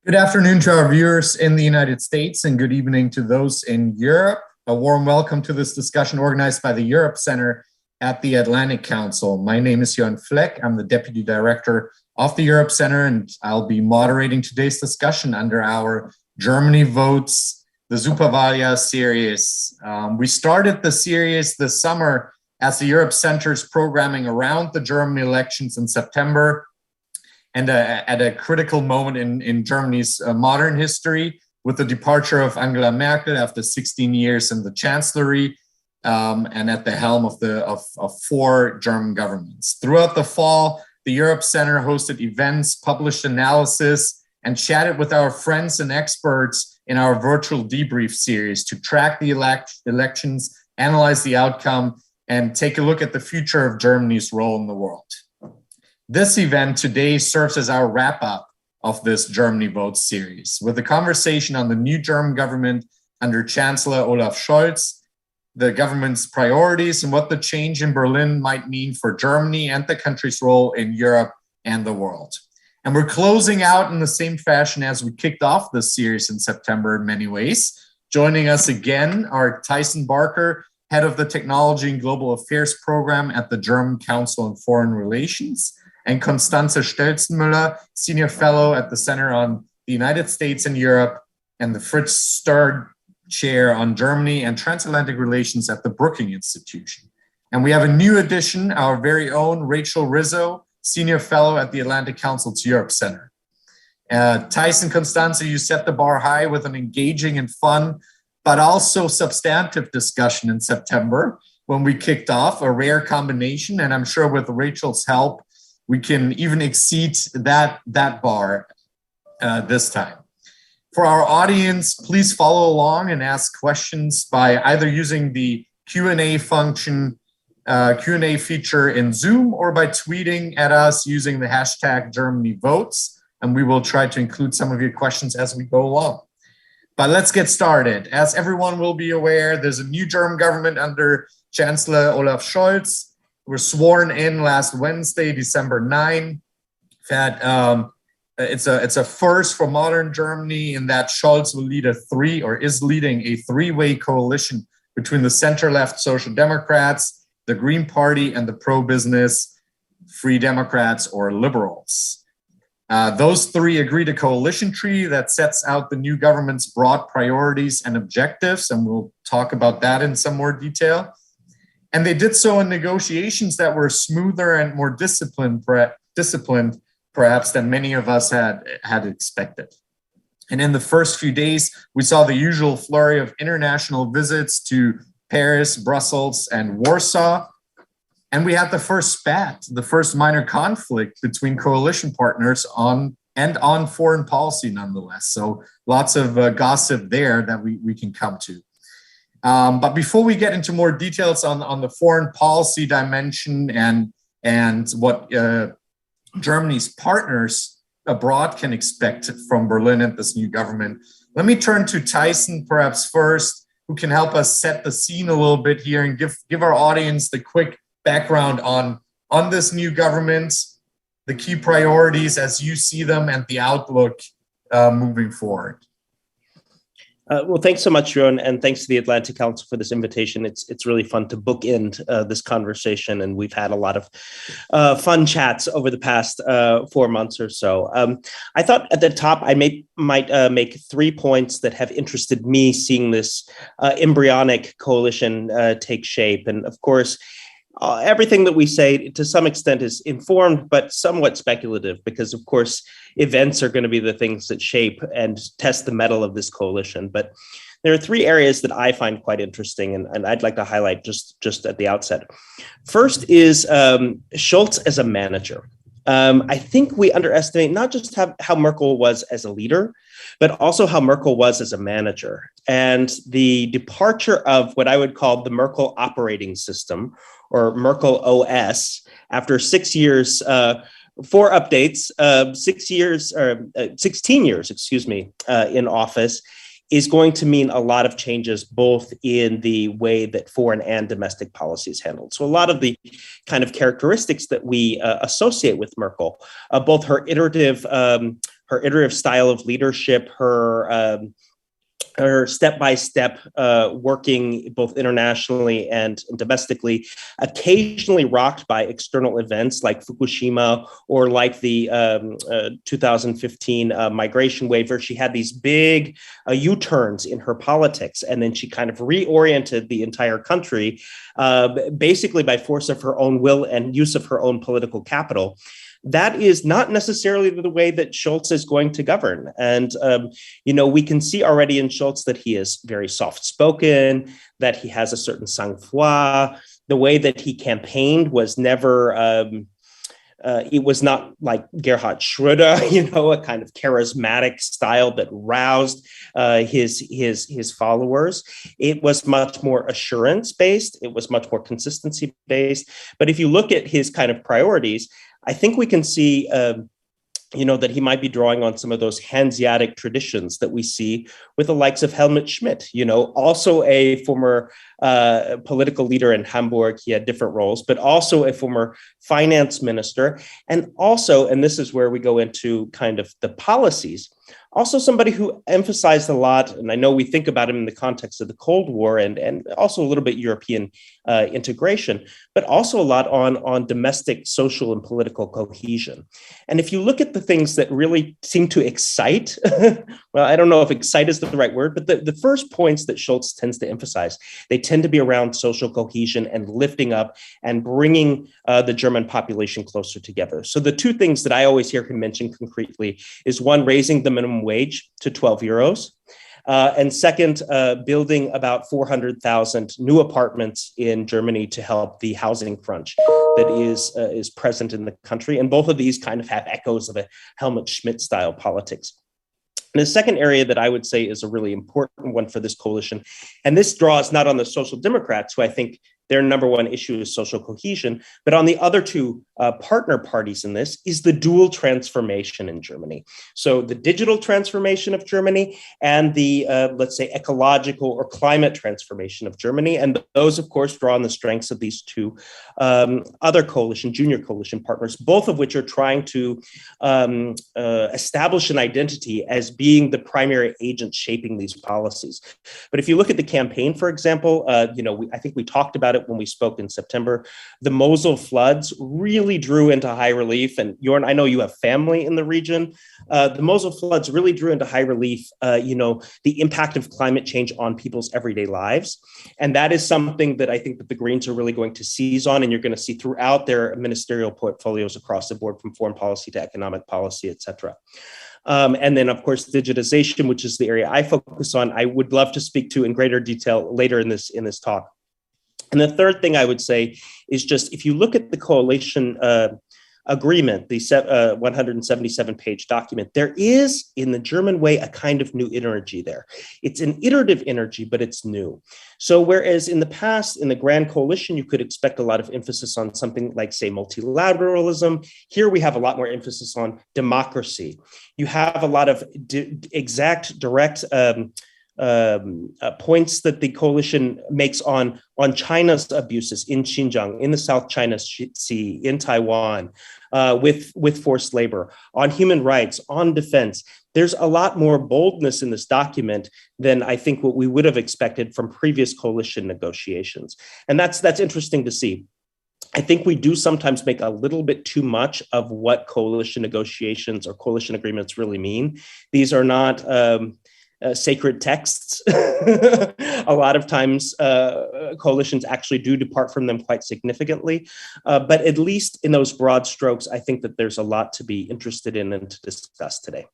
Good afternoon to our viewers in the United States and good evening to those in Europe. A warm welcome to this discussion organized by the Europe Center at the Atlantic Council. My name is Jörn Fleck. I'm the Deputy Director of the Europe Center, and I'll be moderating today's discussion under our Germany Votes, the Superwahljahr series. We started the series this summer as the Europe Center's programming around the German elections in September, and at a critical moment in Germany's modern history, with the departure of Angela Merkel after 16 years in the chancellery and at the helm of four German governments. Throughout the fall, the Europe Center hosted events, published analysis, and chatted with our friends and experts in our virtual debrief series to track the elections, analyze the outcome, and take a look at the future of Germany's role in the world. This event today serves as our wrap-up of this Germany Votes series, with a conversation on the new German government under Chancellor Olaf Scholz, the government's priorities, and what the change in Berlin might mean for Germany and the country's role in Europe and the world. And we're closing out in the same fashion as we kicked off this series in September in many ways. Joining us again are Tyson Barker, Head of the Technology and Global Affairs Program at the German Council on Foreign Relations, and Constanze Stelzenmüller, Senior Fellow at the Center on the United States and Europe, and the Fritz Sterd Chair on Germany and Transatlantic Relations at the Brookings Institution. And we have a new addition, our very own Rachel Rizzo, Senior Fellow at the Atlantic Council's Europe Center. Tyson, Constanze, you set the bar high with an engaging and fun, but also substantive discussion in September when we kicked off, a rare combination, and I'm sure with Rachel's help, we can even exceed that bar this time. For our audience, please follow along and ask questions by either using the Q&A function, Q&A feature in Zoom, or by tweeting at us using the hashtag #GermanyVotes, and we will try to include some of your questions as we go along. But let's get started. As everyone will be aware, there's a new German government under Chancellor Olaf Scholz. Were sworn in last Wednesday, December 9. It's a first for modern Germany in that Scholz will lead is leading a three-way coalition between the center-left Social Democrats, the Green Party, and the pro-business Free Democrats or Liberals. Those three agreed a coalition treaty that sets out the new government's broad priorities and objectives, and we'll talk about that in some more detail. And they did so in negotiations that were smoother and more disciplined perhaps than many of us had expected. And in the first few days, we saw the usual flurry of international visits to Paris, Brussels, and Warsaw. And we had the first spat, the first minor conflict between coalition partners on foreign policy nonetheless. So lots of gossip there that we can come to. But before we get into more details on the foreign policy dimension and what Germany's partners abroad can expect from Berlin and this new government, let me turn to Tyson perhaps first, who can help us set the scene a little bit here and give our audience the quick background on this new government, the key priorities as you see them, and the outlook moving forward. Well, thanks so much, Jörn, and thanks to the Atlantic Council for this invitation. It's really fun to bookend this conversation, and we've had a lot of fun chats over the past 4 months or so. I thought at the top I might make 3 points that have interested me seeing this embryonic coalition take shape. And of course, everything that we say to some extent is informed, but somewhat speculative, because of course, events are going to be the things that shape and test the mettle of this coalition. But there are 3 areas that I find quite interesting, and I'd like to highlight just at the outset. First is Scholz as a manager. I think we underestimate not just how Merkel was as a leader, but also how Merkel was as a manager. And the departure of what I would call the Merkel operating system, or Merkel OS, after 6 years, 4 updates, 16 years, in office, is going to mean a lot of changes, both in the way that foreign and domestic policy is handled. So a lot of the kind of characteristics that we associate with Merkel, both her iterative iterative style of leadership, her step-by-step working both internationally and domestically, occasionally rocked by external events like Fukushima or like the 2015 migration wave, where she had these big U-turns in her politics. And then she kind of reoriented the entire country, basically by force of her own will and use of her own political capital. That is not necessarily the way that Scholz is going to govern. And, we can see already in Scholz that he is very soft-spoken, that he has a certain sang-froid. The way that he campaigned was never, it was not like Gerhard Schröder, a kind of charismatic style that roused his followers. It was much more assurance-based. It was much more consistency-based. But if you look at his kind of priorities, I think we can see, that he might be drawing on some of those Hanseatic traditions that we see with the likes of Helmut Schmidt, also a former political leader in Hamburg. He had different roles, but also a former finance minister. And also, and this is where we go into kind of the policies, also somebody who emphasized a lot, and I know we think about him in the context of the Cold War and also a little bit European integration, but also a lot on domestic social and political cohesion. And if you look at the things that really seem to excite, well, I don't know if excite is the right word, but the first points that Scholz tends to emphasize, they tend to be around social cohesion and lifting up and bringing the German population closer together. So the two things that I always hear him mention concretely is one, raising the minimum wage to 12 euros. And second, building about 400,000 new apartments in Germany to help the housing crunch that is present in the country. And both of these kind of have echoes of a Helmut Schmidt style politics. And the second area that I would say is a really important one for this coalition, and this draws not on the Social Democrats, who I think their number one issue is social cohesion, but on the other two partner parties in this is the dual transformation in Germany. So the digital transformation of Germany and the, let's say, ecological or climate transformation of Germany. And those, of course, draw on the strengths of these two other junior coalition partners, both of which are trying to establish an identity as being the primary agent shaping these policies. But if you look at the campaign, for example, I think we talked about it when we spoke in September. The Mosel floods really drew into high relief. And Jorn, I know you have family in the region. The Mosel floods really drew into high relief, the impact of climate change on people's everyday lives. And that is something that I think that the Greens are really going to seize on. And you're going to see throughout their ministerial portfolios across the board, from foreign policy to economic policy, et cetera. And then, of course, digitization, which is the area I focus on, I would love to speak to in greater detail later in this talk. And the third thing I would say is just, if you look at the coalition agreement, the 177-page document, there is, in the German way, a kind of new energy there. It's an iterative energy, but it's new. So whereas in the past, in the Grand Coalition, you could expect a lot of emphasis on something like, say, multilateralism, here we have a lot more emphasis on democracy. You have a lot of exact, direct points that the coalition makes on China's abuses in Xinjiang, in the South China Sea, in Taiwan, with forced labor, on human rights, on defense. There's a lot more boldness in this document than I think what we would have expected from previous coalition negotiations. And that's interesting to see. I think we do sometimes make a little bit too much of what coalition negotiations or coalition agreements really mean. These are not sacred texts. A lot of times coalitions actually do depart from them quite significantly. But at least in those broad strokes, I think that there's a lot to be interested in and to discuss today.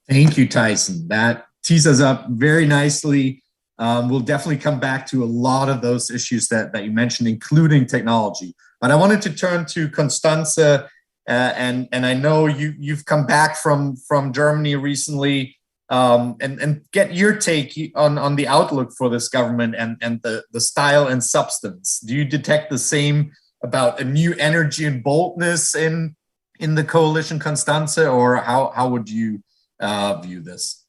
Thank you, Tyson. That tees us up very nicely. We'll definitely come back to a lot of those issues that you mentioned, including technology. But I wanted to turn to Constanze, and I know you've come back from Germany recently, and get your take on the outlook for this government and the style and substance. Do you detect the same about a new energy and boldness in the coalition, Constanze, or how would you view this?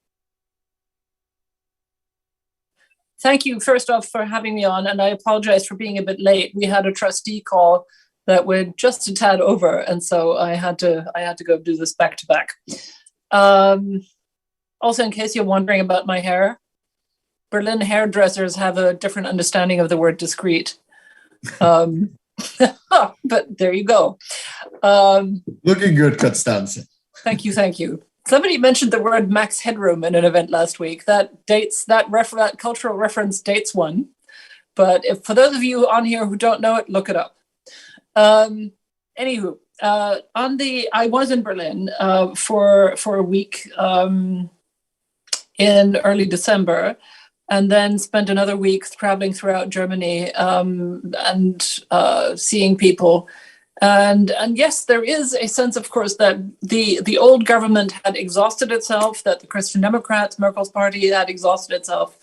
Thank you, first off, for having me on, and I apologize for being a bit late. We had a trustee call that we're just a tad over, and so I had to go do this back to back. Also, in case you're wondering about my hair, Berlin hairdressers have a different understanding of the word discreet. But there you go. Looking good, Constanze. Thank you. Somebody mentioned the word max headroom in an event last week. That cultural reference dates one. But for those of you on here who don't know it, look it up. Anywho, I was in Berlin for a week in early December, and then spent another week traveling throughout Germany and seeing people. And yes, there is a sense, of course, that the old government had exhausted itself, that the Christian Democrats, Merkel's party, had exhausted itself,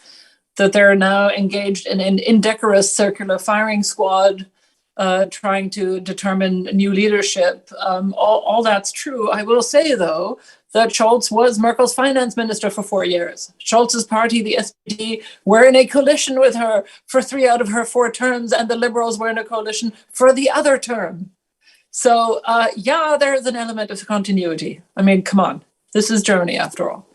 that they're now engaged in an indecorous circular firing squad, trying to determine new leadership. All that's true. I will say, though, that Scholz was Merkel's finance minister for 4 years. Scholz's party, the SPD, were in a coalition with her for 3 out of her 4 terms, and the Liberals were in a coalition for the other term. So, yeah, there is an element of continuity. I mean, come on. This is Germany, after all.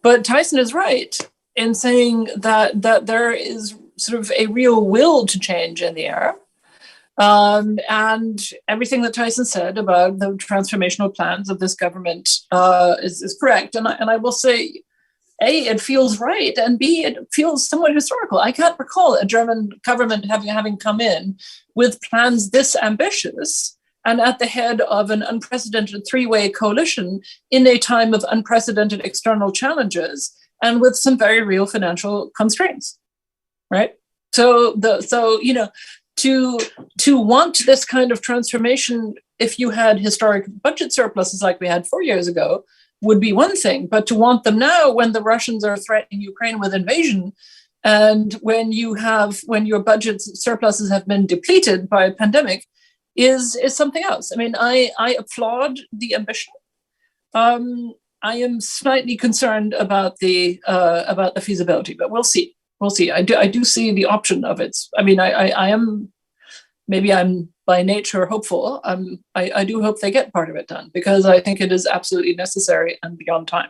But Tyson is right in saying that there is sort of a real will to change in the air. And everything that Tyson said about the transformational plans of this government is correct. And I will say, A, it feels right, and B, it feels somewhat historical. I can't recall a German government having come in with plans this ambitious and at the head of an unprecedented 3-way coalition in a time of unprecedented external challenges and with some very real financial constraints, right? So you know, to want this kind of transformation, if you had historic budget surpluses like we had 4 years ago, would be one thing. But to want them now, when the Russians are threatening Ukraine with invasion, and when your budget surpluses have been depleted by a pandemic, is something else. I mean, I applaud the ambition. I am slightly concerned about the feasibility, but we'll see. We'll see. I do see the option of it. I mean, I am, maybe I'm by nature hopeful. I do hope they get part of it done, because I think it is absolutely necessary and beyond time.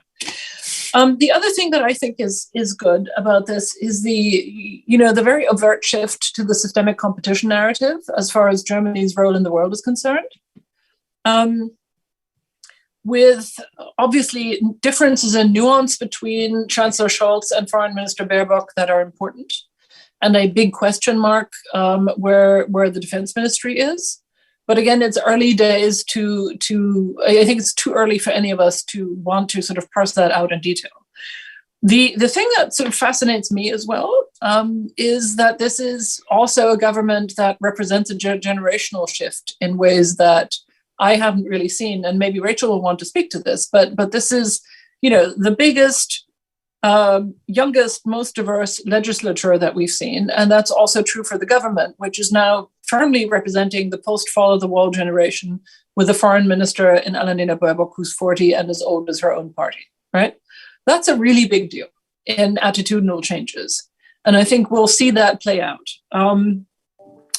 The other thing that I think is good about this is the very overt shift to the systemic competition narrative as far as Germany's role in the world is concerned. With obviously differences in nuance between Chancellor Scholz and Foreign Minister Baerbock that are important, and a big question mark where the defense ministry is. But again, it's early days I think it's too early for any of us to want to sort of parse that out in detail. The thing that sort of fascinates me as well is that this is also a government that represents a generational shift in ways that I haven't really seen, and maybe Rachel will want to speak to this, but this is, the biggest, youngest, most diverse legislature that we've seen. And that's also true for the government, which is now firmly representing the post-fall of the wall generation, with a foreign minister in Annalena Baerbock who's 40 and as old as her own party, right? That's a really big deal in attitudinal changes. And I think we'll see that play out.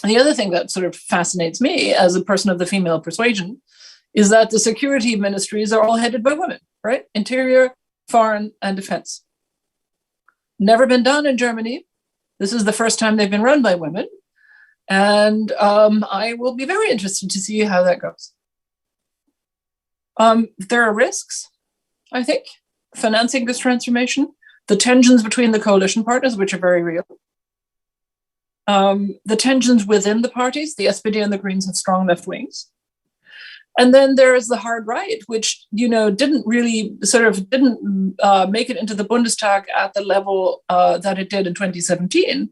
The other thing that sort of fascinates me as a person of the female persuasion is that the security ministries are all headed by women, right? Interior, foreign, and defense. Never been done in Germany. This is the first time they've been run by women. And I will be very interested to see how that goes. There are risks, I think, financing this transformation. The tensions between the coalition partners, which are very real. The tensions within the parties, the SPD and the Greens have strong left wings. And then there is the hard right, which, didn't make it into the Bundestag at the level that it did in 2017,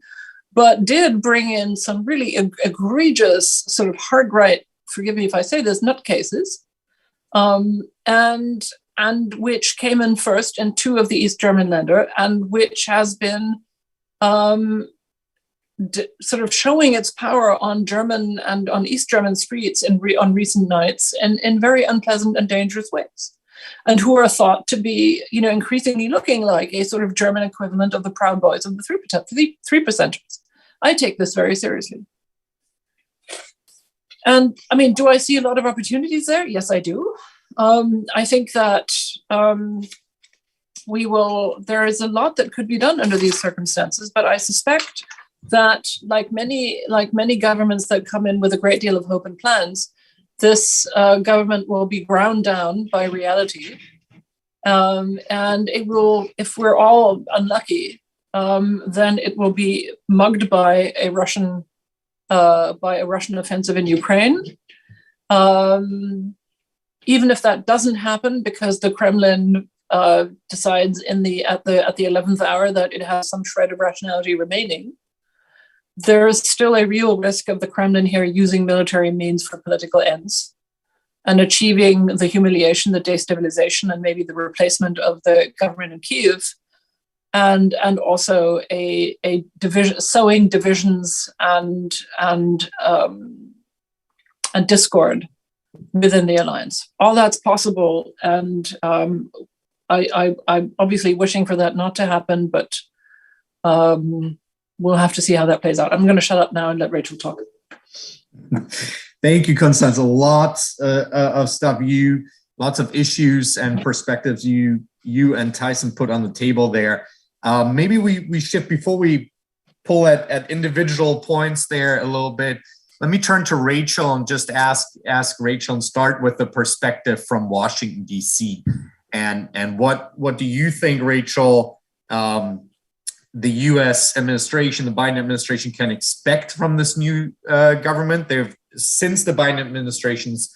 but did bring in some really egregious sort of hard right, forgive me if I say this, nutcases, and which came in first in 2 of the East German Länder, and which has been sort of showing its power on German and on East German streets on recent nights in very unpleasant and dangerous ways, and who are thought to be, increasingly looking like a sort of German equivalent of the Proud Boys of the 3%. I take this very seriously. And I mean, do I see a lot of opportunities there? Yes, I do. I think that there is a lot that could be done under these circumstances, but I suspect that like many governments that come in with a great deal of hope and plans, this government will be ground down by reality. And it will, if we're all unlucky, then it will be mugged by a Russian offensive in Ukraine. Even if that doesn't happen, because the Kremlin decides at the 11th hour that it has some shred of rationality remaining, there's still a real risk of the Kremlin here using military means for political ends and achieving the humiliation, the destabilization, and maybe the replacement of the government in Kyiv, and also a division, sowing divisions and discord within the alliance. All that's possible, and I'm obviously wishing for that not to happen, but we'll have to see how that plays out. I'm going to shut up now and let Rachel talk. Thank you, Constance. Lots of stuff, lots of issues and perspectives you and Tyson put on the table there. Maybe we shift before we pull at individual points there a little bit. Let me turn to Rachel and just ask Rachel and start with the perspective from Washington, D.C. And what do you think, Rachel, the U.S. administration, the Biden administration can expect from this new government? Since the Biden administration's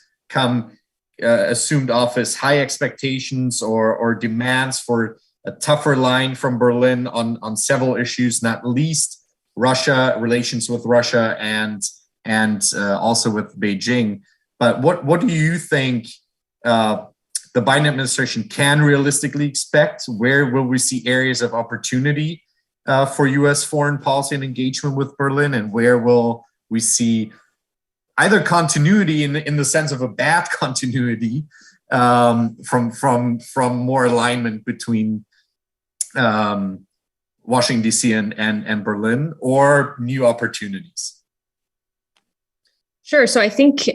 assumed office, high expectations or demands for a tougher line from Berlin on several issues, not least Russia, relations with Russia and also with Beijing. But what do you think the Biden administration can realistically expect? Where will we see areas of opportunity for U.S. foreign policy and engagement with Berlin, and where will we see either continuity in the sense of a bad continuity from more alignment between Washington, D.C. and Berlin, or new opportunities? Sure. So I think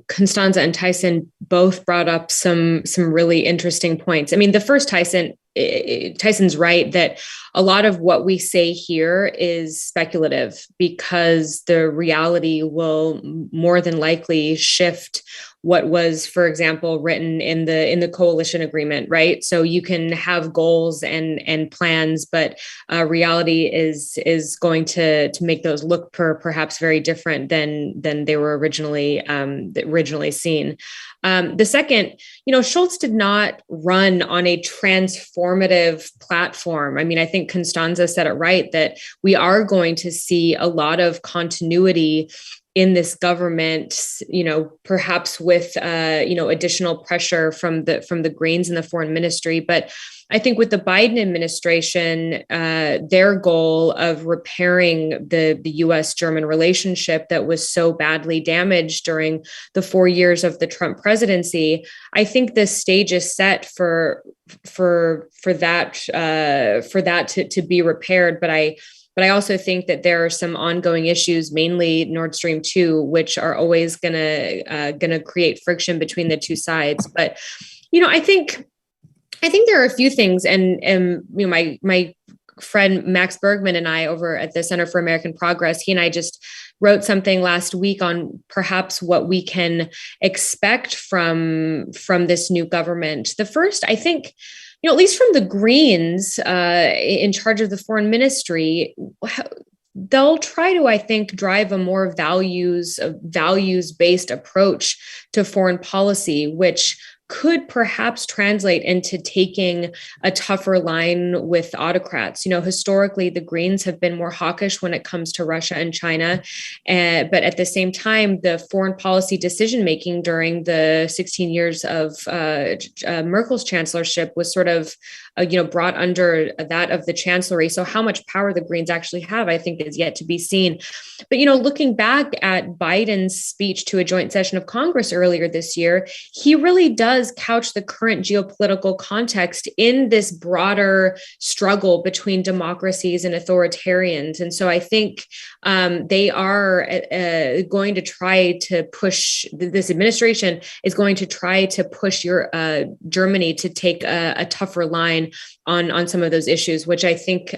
Constanza and Tyson both brought up some really interesting points. I mean, the first, Tyson's right that a lot of what we say here is speculative, because the reality will more than likely shift what was, for example, written in the coalition agreement, right? So you can have goals and plans, but reality is going to make those look perhaps very different than they were originally seen. The second, Schultz did not run on a transformative platform. I mean, I think Constanza said it right, that we are going to see a lot of continuity in this government, perhaps with, additional pressure from the Greens and the foreign ministry. But I think with the Biden administration, their goal of repairing the U.S.-German relationship that was so badly damaged during the 4 years of the Trump presidency, I think this stage is set for that to be repaired. But I also think that there are some ongoing issues, mainly Nord Stream 2, which are always gonna create friction between the two sides. But I think there are a few things, and my friend Max Bergman and I over at the Center for American Progress, he and I just wrote something last week on perhaps what we can expect from this new government. The first, I think, at least from the Greens in charge of the foreign ministry, they'll try to, I think, drive a more values-based approach to foreign policy, which could perhaps translate into taking a tougher line with autocrats. Historically, the Greens have been more hawkish when it comes to Russia and China. But at the same time, the foreign policy decision-making during the 16 years of Merkel's chancellorship was sort of brought under that of the chancellery. So how much power the Greens actually have, I think, is yet to be seen. But, looking back at Biden's speech to a joint session of Congress earlier this year, he really does does couch the current geopolitical context in this broader struggle between democracies and authoritarians. And so I think they are going to try to push, this administration is going to try to push Germany to take a tougher line on some of those issues, which I think,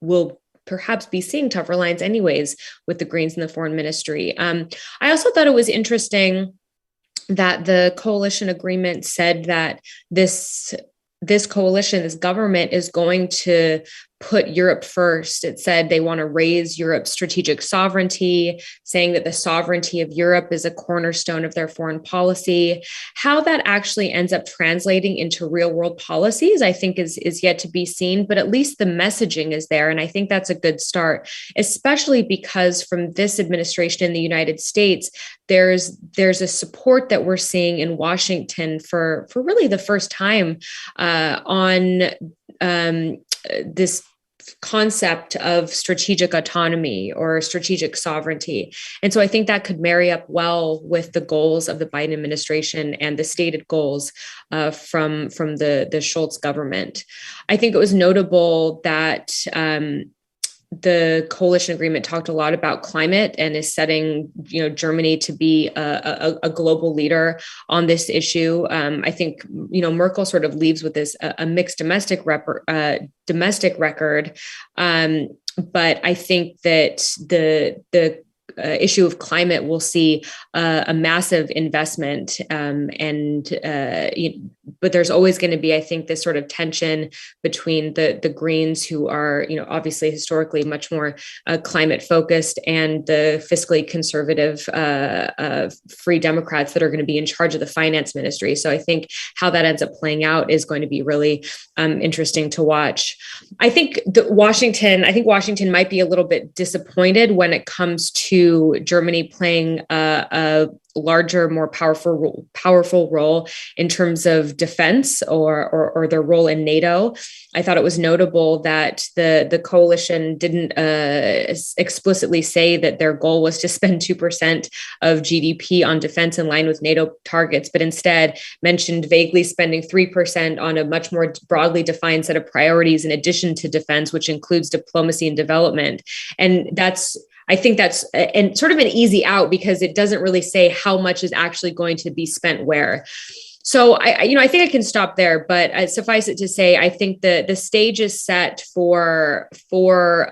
will perhaps be seeing tougher lines anyways with the Greens in the foreign ministry. I also thought it was interesting that the coalition agreement said that this coalition, this government is going to put Europe first. It said they want to raise Europe's strategic sovereignty, saying that the sovereignty of Europe is a cornerstone of their foreign policy. How that actually ends up translating into real world policies, I think is yet to be seen, but at least the messaging is there. And I think that's a good start, especially because from this administration in the United States, there's a support that we're seeing in Washington for really the first time on this concept of strategic autonomy or strategic sovereignty. And so I think that could marry up well with the goals of the Biden administration and the stated goals from the Scholz government. I think it was notable that the coalition agreement talked a lot about climate and is setting, Germany to be a global leader on this issue. I think, Merkel sort of leaves with this a mixed domestic record. But I think that the issue of climate will see a massive investment, but there's always going to be, I think, this sort of tension between the Greens, who are, obviously historically much more climate focused, and the fiscally conservative Free Democrats that are going to be in charge of the finance ministry. So I think how that ends up playing out is going to be really interesting to watch. I think Washington might be a little bit disappointed when it comes to Germany playing a larger, more powerful role in terms of defense or their role in NATO. I thought it was notable that the coalition didn't explicitly say that their goal was to spend 2% of GDP on defense in line with NATO targets, but instead mentioned vaguely spending 3% on a much more broadly defined set of priorities in addition to defense, which includes diplomacy and development. And I think that's and sort of an easy out because it doesn't really say how much is actually going to be spent where. So I think I can stop there, but suffice it to say, I think the stage is set for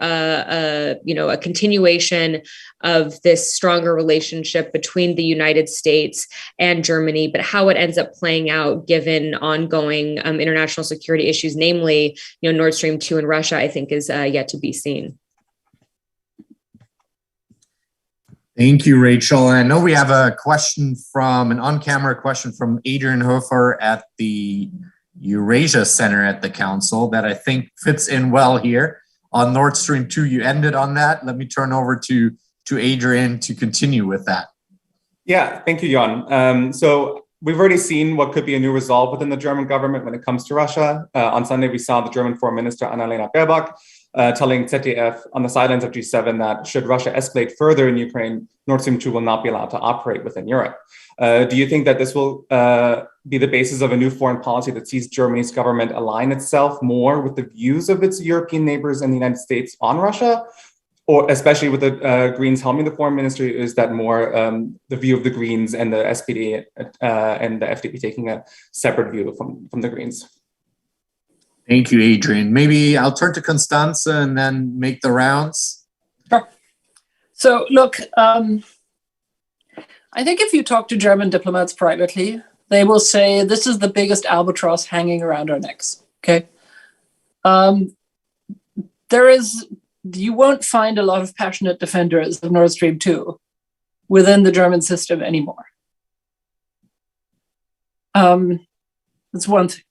a continuation of this stronger relationship between the United States and Germany, but how it ends up playing out given ongoing international security issues, namely, Nord Stream 2 in Russia, I think is yet to be seen. Thank you, Rachel. And I know we have an on-camera question from Adrian Hofer at the Eurasia Center at the Council that I think fits in well here. On Nord Stream 2, you ended on that. Let me turn over to Adrian to continue with that. Yeah, thank you, Jan. So we've already seen what could be a new resolve within the German government when it comes to Russia. On Sunday, we saw the German Foreign Minister Annalena Baerbock telling ZDF on the sidelines of G7 that should Russia escalate further in Ukraine, Nord Stream 2 will not be allowed to operate within Europe. Do you think that this will be the basis of a new foreign policy that sees Germany's government align itself more with the views of its European neighbors and the United States on Russia? Or especially with the Greens helming the foreign ministry, is that more the view of the Greens and the SPD and the FDP taking a separate view from the Greens? Thank you, Adrian. Maybe I'll turn to Constanze and then make the rounds. Sure. So look, I think if you talk to German diplomats privately, they will say this is the biggest albatross hanging around our necks. Okay. You won't find a lot of passionate defenders of Nord Stream 2 within the German system anymore. That's one thing.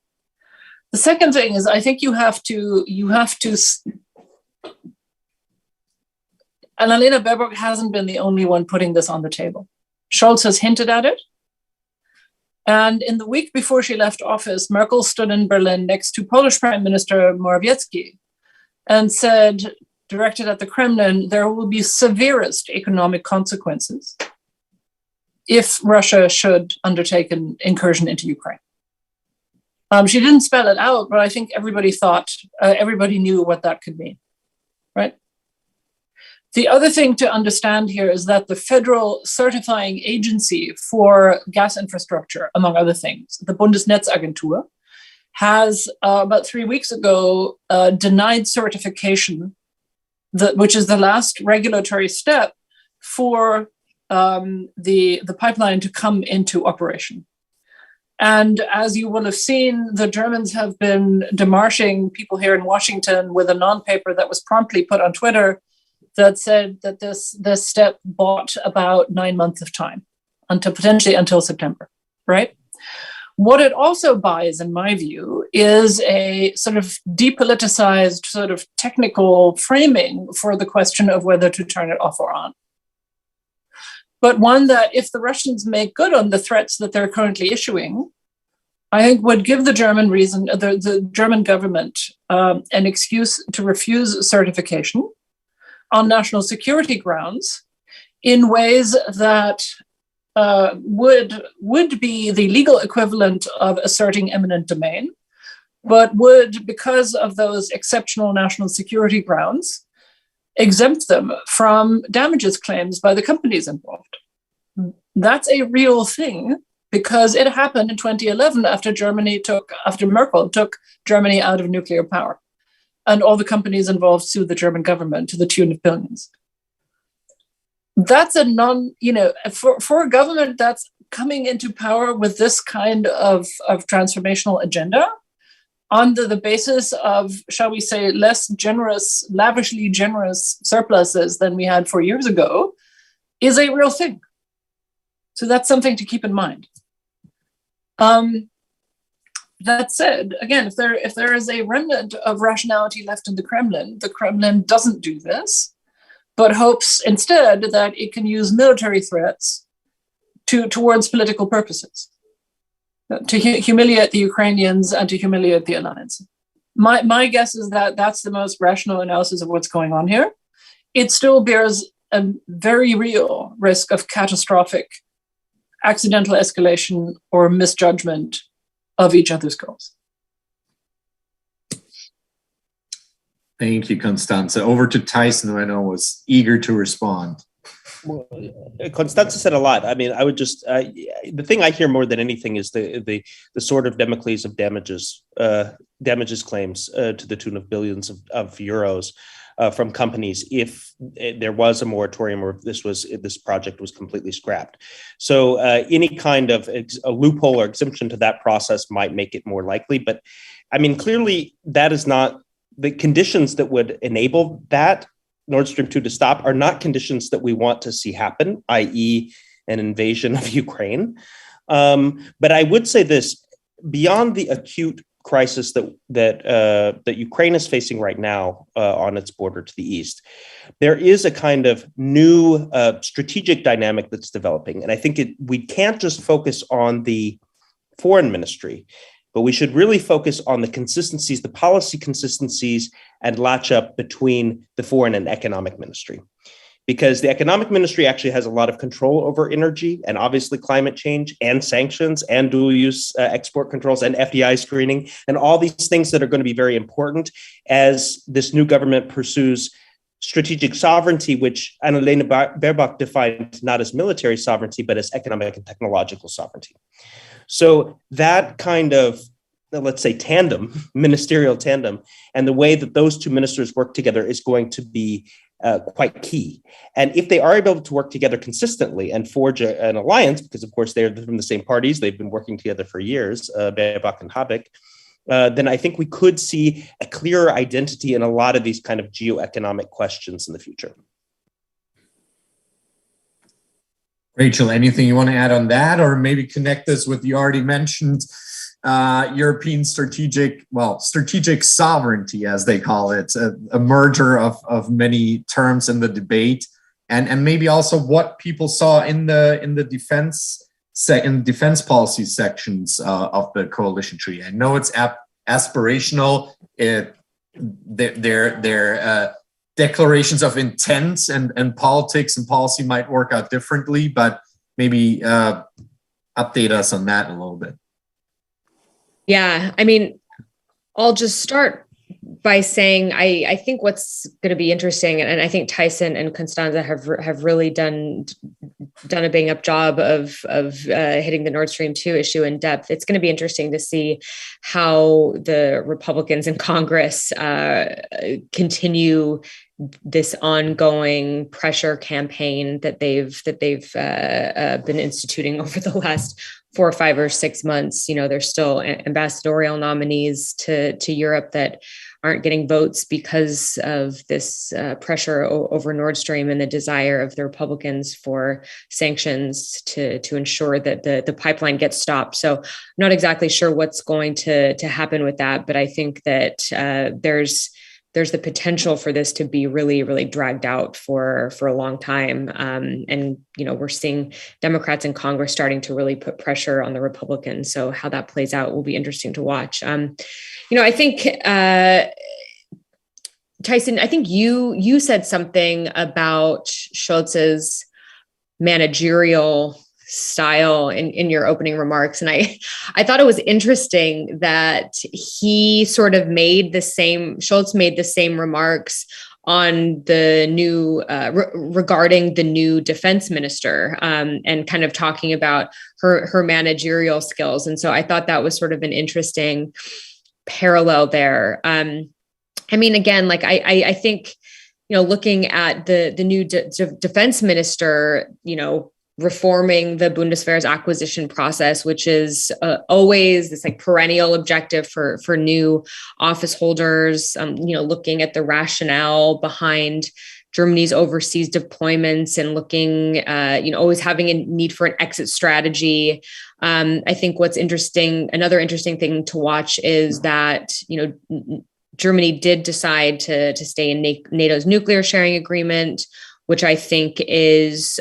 The second thing is, I think you have to. Annalena Baerbock hasn't been the only one putting this on the table. Scholz has hinted at it. And in the week before she left office, Merkel stood in Berlin next to Polish Prime Minister Morawiecki and said, directed at the Kremlin, there will be severest economic consequences if Russia should undertake an incursion into Ukraine. She didn't spell it out, but I think everybody thought, everybody knew what that could mean, right? The other thing to understand here is that the federal certifying agency for gas infrastructure, among other things, the Bundesnetzagentur, has about 3 weeks ago denied certification, which is the last regulatory step for the pipeline to come into operation. And as you will have seen, the Germans have been demarching people here in Washington with a non-paper that was promptly put on Twitter that said that this step bought about 9 months of time, potentially until September, right? What it also buys, in my view, is a sort of depoliticized sort of technical framing for the question of whether to turn it off or on. But one that, if the Russians make good on the threats that they're currently issuing, I think would give the the German government an excuse to refuse certification on national security grounds in ways that would be the legal equivalent of asserting eminent domain, but would, because of those exceptional national security grounds, exempt them from damages claims by the companies involved. That's a real thing because it happened in 2011 after Merkel took Germany out of nuclear power, and all the companies involved sued the German government to the tune of billions. That's a for a government that's coming into power with this kind of transformational agenda on the basis of, shall we say, less generous, lavishly generous surpluses than we had 4 years ago, is a real thing. So that's something to keep in mind. That said, again, if there is a remnant of rationality left in the Kremlin doesn't do this, but hopes instead that it can use military threats towards political purposes, to humiliate the Ukrainians and to humiliate the alliance. My guess is that that's the most rational analysis of what's going on here. It still bears a very real risk of catastrophic accidental escalation or misjudgment of each other's goals. Thank you, Constanze. Over to Tyson, who I know was eager to respond. Well, Constanze said a lot. I mean, I would just the thing I hear more than anything is the sort of Damocles of damages claims to the tune of billions of euros from companies if there was a moratorium or if this project was completely scrapped. So any kind of a loophole or exemption to that process might make it more likely. But I mean, clearly that is not the conditions that would enable that Nord Stream 2 to stop are not conditions that we want to see happen, i.e. an invasion of Ukraine. But I would say this, beyond the acute crisis that Ukraine is facing right now on its border to the east, there is a kind of new strategic dynamic that's developing. And I think we can't just focus on the foreign ministry, but we should really focus on the consistencies, the policy consistencies and latch up between the foreign and economic ministry. Because the economic ministry actually has a lot of control over energy and obviously climate change and sanctions and dual use export controls and FDI screening and all these things that are going to be very important as this new government pursues strategic sovereignty, which Annalena Baerbock defined not as military sovereignty, but as economic and technological sovereignty. So that kind of, let's say, ministerial tandem, and the way that those two ministers work together is going to be quite key. And if they are able to work together consistently and forge an alliance, because of course they're from the same parties, they've been working together for years, Baerbock and Habeck, then I think we could see a clearer identity in a lot of these kind of geoeconomic questions in the future. Rachel, anything you want to add on that, or maybe connect this with the already mentioned European strategic sovereignty, as they call it, a merger of many terms in the debate, and maybe also what people saw in the defense policy sections of the coalition treaty. I know it's aspirational. Their declarations of intent and politics and policy might work out differently, but maybe update us on that a little bit. Yeah, I mean, I'll just start by saying I think what's going to be interesting, and I think Tyson and Constanza have really done a bang up job of hitting the Nord Stream 2 issue in depth. It's going to be interesting to see how the Republicans in Congress continue this ongoing pressure campaign that they've been instituting over the last 4 or 5 or 6 months. You know, there's still ambassadorial nominees to Europe that aren't getting votes because of this pressure over Nord Stream and the desire of the Republicans for sanctions to ensure that the pipeline gets stopped. So I'm not exactly sure what's going to happen with that, but I think that there's the potential for this to be really, really dragged out for a long time. And, you know, we're seeing Democrats in Congress starting to really put pressure on the Republicans. So how that plays out will be interesting to watch. You know, I think, Tyson, I think you said something about Scholz's managerial style in your opening remarks. And I thought it was interesting that he sort of Scholz made the same remarks on the new, regarding the new defense minister, and kind of talking about her managerial skills. And so I thought that was sort of an interesting parallel there. I mean, again, like I think, you know, looking at the new defense minister, you know, reforming the Bundeswehr's acquisition process, which is always this like perennial objective for new office holders, you know, looking at the rationale behind Germany's overseas deployments and looking, you know, always having a need for an exit strategy. I think what's interesting, another interesting thing to watch is that, you know, Germany did decide to stay in NATO's nuclear sharing agreement, which I think takes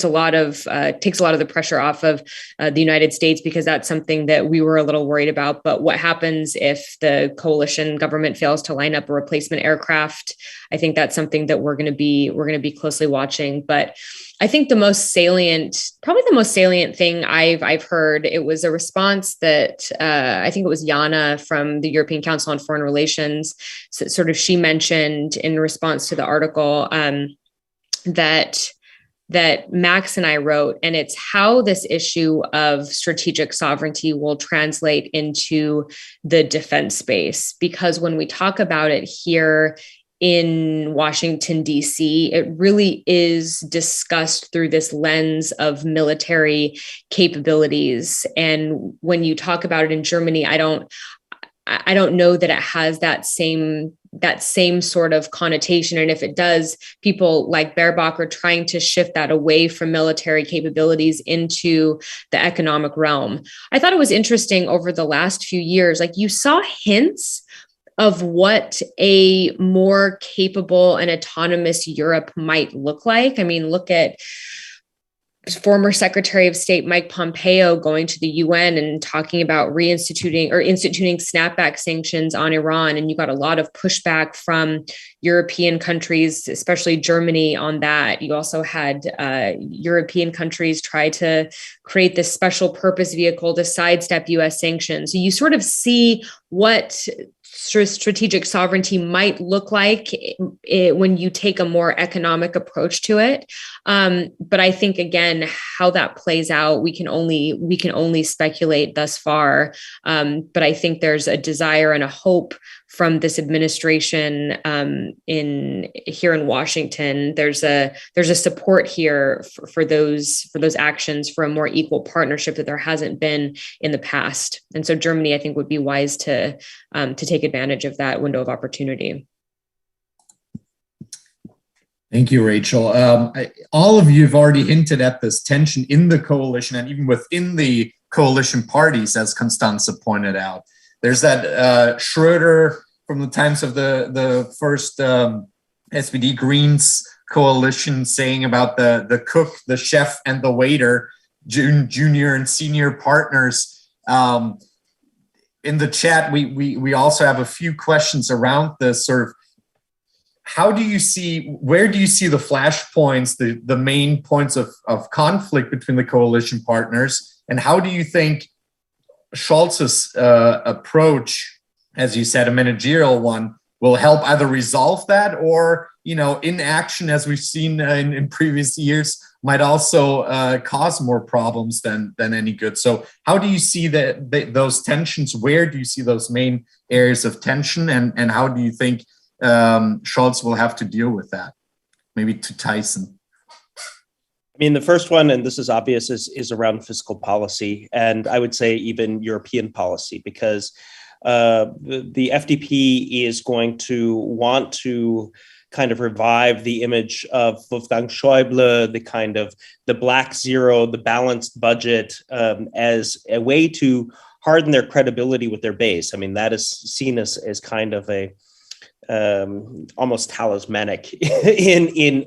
a lot of the pressure off of the United States, because that's something that we were a little worried about. But what happens if the coalition government fails to line up a replacement aircraft? I think that's something that we're going to be closely watching. But I think probably the most salient thing I've heard, it was a response that I think it was Jana from the European Council on Foreign Relations. So sort of she mentioned in response to the article that Max and I wrote, and it's how this issue of strategic sovereignty will translate into the defense space. Because when we talk about it here in Washington, D.C., it really is discussed through this lens of military capabilities. And when you talk about it in Germany, I don't know that it has that same sort of connotation. And if it does, people like Baerbock are trying to shift that away from military capabilities into the economic realm. I thought it was interesting over the last few years, like you saw hints of what a more capable and autonomous Europe might look like. I mean, look at former Secretary of State Mike Pompeo going to the UN and talking about instituting snapback sanctions on Iran. And you got a lot of pushback from European countries, especially Germany, on that. You also had European countries try to create this special purpose vehicle to sidestep US sanctions. So you sort of see what strategic sovereignty might look like when you take a more economic approach to it. But I think, again, how that plays out, we can only speculate thus far. But I think there's a desire and a hope from this administration here in Washington. There's a support here for those actions, for a more equal partnership that there hasn't been in the past. And so Germany, I think, would be wise to take advantage of that window of opportunity. Thank you, Rachel. All of you have already hinted at this tension in the coalition and even within the coalition parties, as Constanza pointed out. There's that Schröder from the times of the first SPD Greens coalition saying about the cook, the chef, and the waiter, junior and senior partners. In the chat, we also have a few questions around this sort of where do you see the flashpoints, the main points of conflict between the coalition partners? And how do you think Scholz's approach, as you said, a managerial one, will help either resolve that, or, inaction, as we've seen in previous years, might also cause more problems than any good? So how do you see those tensions? Where do you see those main areas of tension? And how do you think Scholz will have to deal with that? Maybe to Tyson. I mean, the first one, and this is obvious, is around fiscal policy, and I would say even European policy, because the FDP is going to want to kind of revive the image of Wolfgang Schäuble, the black zero, the balanced budget, as a way to harden their credibility with their base. I mean, that is seen as kind of a almost talismanic in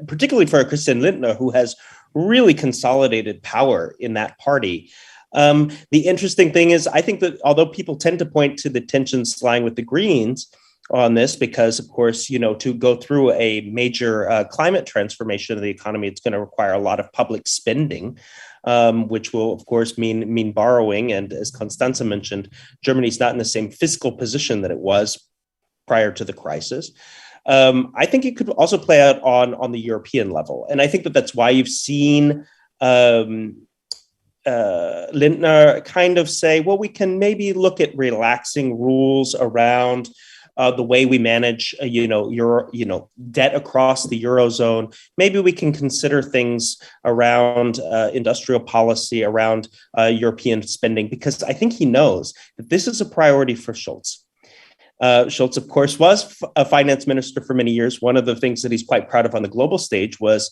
particularly for Christian Lindner, who has really consolidated power in that party. The interesting thing is, I think that although people tend to point to the tensions lying with the Greens on this, because of course, to go through a major climate transformation of the economy, it's going to require a lot of public spending, which will of course mean borrowing. And as Constanze mentioned, Germany's not in the same fiscal position that it was prior to the crisis. I think it could also play out on the European level. And I think that's why you've seen Lindner kind of say, well, we can maybe look at relaxing rules around the way we manage, debt across the Eurozone. Maybe we can consider things around industrial policy, around European spending, because I think he knows that this is a priority for Scholz. Scholz, of course, was a finance minister for many years. One of the things that he's quite proud of on the global stage was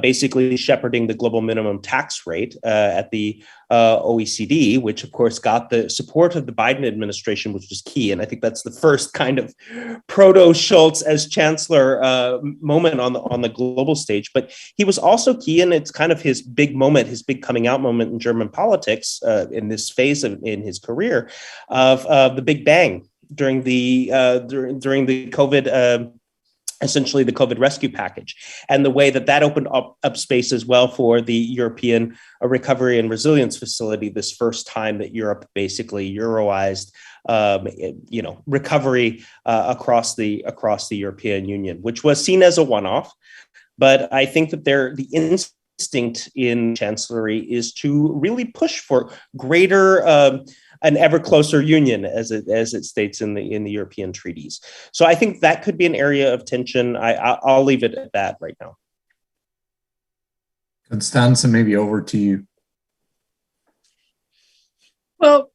basically shepherding the global minimum tax rate at the OECD, which, of course, got the support of the Biden administration, which was key. And I think that's the first kind of proto-Scholz as chancellor moment on the global stage. But he was also key, and it's kind of his big moment, his big coming out moment in German politics in this phase in his career of the Big Bang. During the COVID, essentially the COVID rescue package, and the way that opened up space as well for the European Recovery and Resilience Facility, this first time that Europe basically Euroized, recovery across the European Union, which was seen as a one-off. But I think that the instinct in Chancellery is to really push for greater an ever closer union, as it states in the European treaties. So I think that could be an area of tension. I'll leave it at that right now. Constanze, maybe over to you. Well,